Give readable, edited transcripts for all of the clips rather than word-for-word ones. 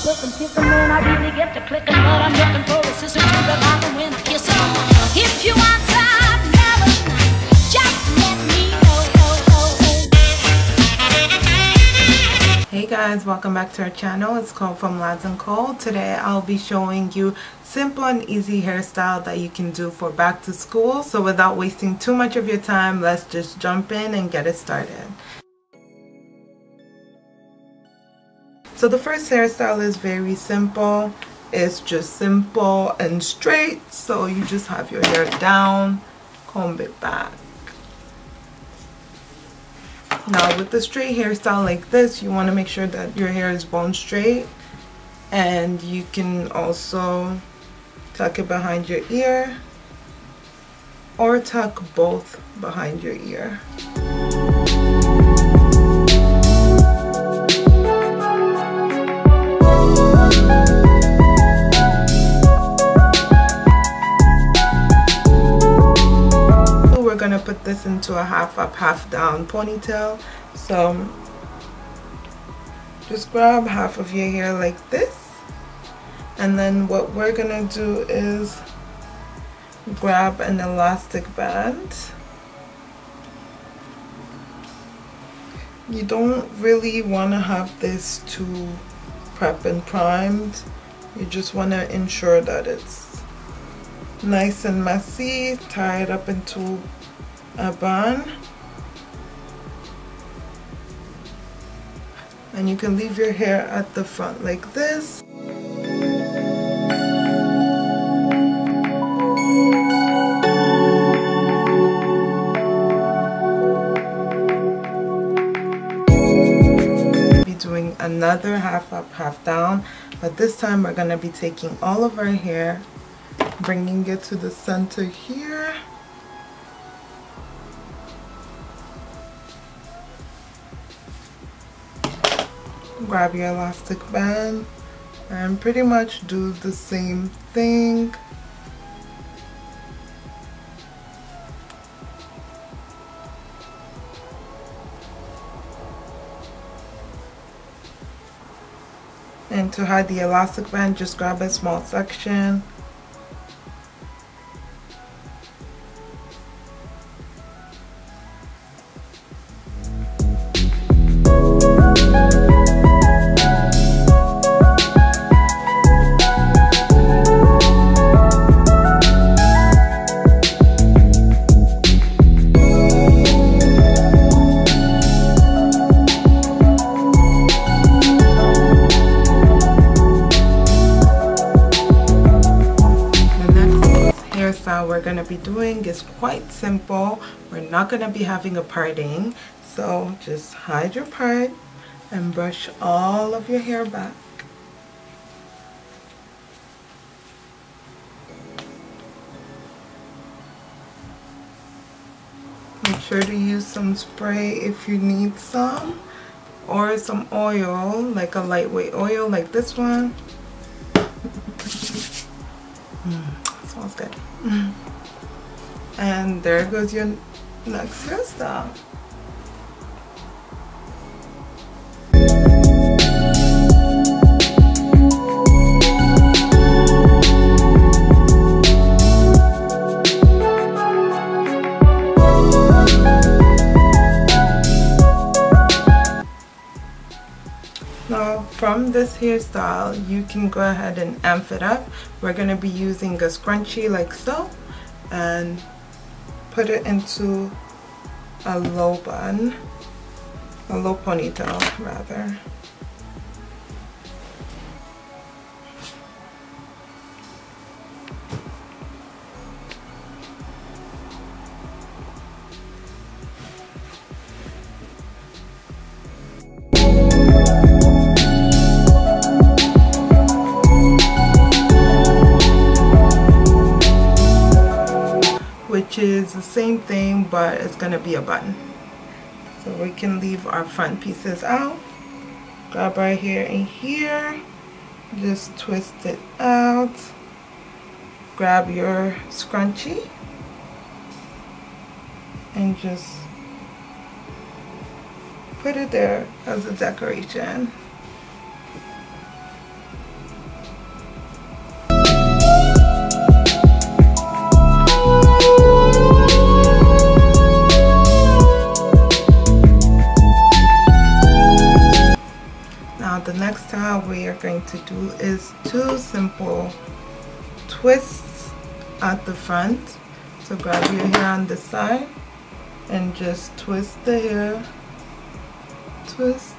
Looking, kissing when I really get to clicking, but I'm looking for a sister to the bottom when I kiss her. If you want some melody, just let me know. Hey guys, welcome back to our channel. It's called From Lads and Cole. Today I'll be showing you simple and easy hairstyle that you can do for back to school. So without wasting too much of your time, let's just jump in and get it started. So the first hairstyle is very simple. It's just simple and straight. So you just have your hair down, comb it back. Now with the straight hairstyle like this, you want to make sure that your hair is bone straight, and you can also tuck it behind your ear or tuck both behind your ear. We're gonna put this into a half up, half down ponytail. So just grab half of your hair like this, and then what we're gonna do is grab an elastic band. You don't really want to have this too prep and primed. You just want to ensure that it's nice and messy. Tie it up into a bun, and you can leave your hair at the front like this. Be doing another half up, half down, but this time we're going to be taking all of our hair, bringing it to the center here. Grab your elastic band and pretty much do the same thing. And to hide the elastic band, just grab a small section. We're going to be doing is quite simple. We're not going to be having a parting, so just hide your part and brush all of your hair back. Make sure to use some spray if you need some, or some oil, like a lightweight oil like this one. Smells good. And there goes your next hairstyle. Now from this hairstyle, you can go ahead and amp it up. We're going to be using a scrunchie like so, and put it into a low bun, a low ponytail rather. Which is the same thing, but it's gonna be a bun. So we can leave our front pieces out. Grab our hair in here, just twist it out. Grab your scrunchie and just put it there as a decoration. Now the next style we are going to do is 2 simple twists at the front. So grab your hair on the side and just twist the hair. Twist,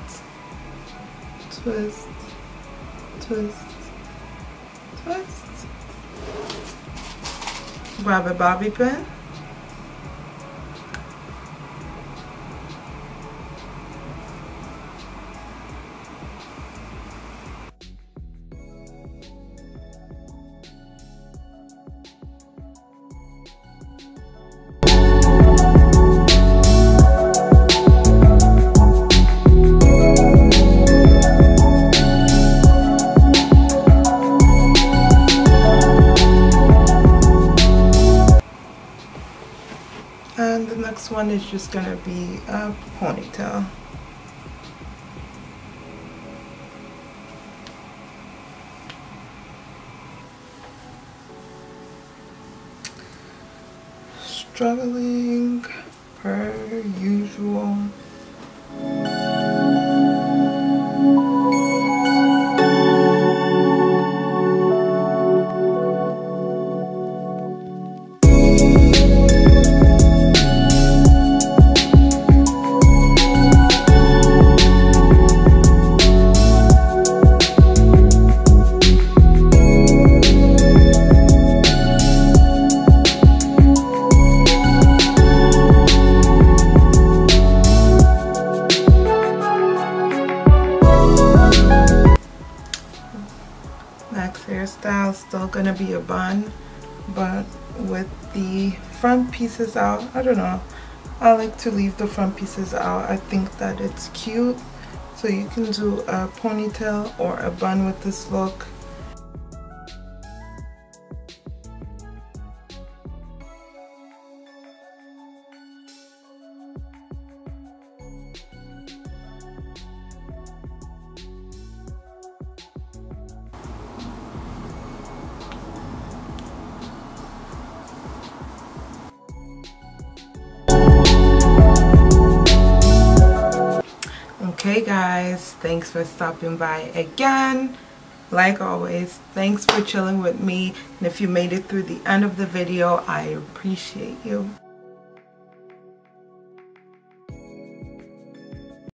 twist, twist, twist. Grab a bobby pin. And the next one is just gonna be a ponytail. Struggling per usual. Next hairstyle, still gonna be a bun, but with the front pieces out. I don't know, I like to leave the front pieces out. I think that it's cute. So you can do a ponytail or a bun with this look. Okay guys, thanks for stopping by again. Like always, thanks for chilling with me, and if you made it through the end of the video, I appreciate you.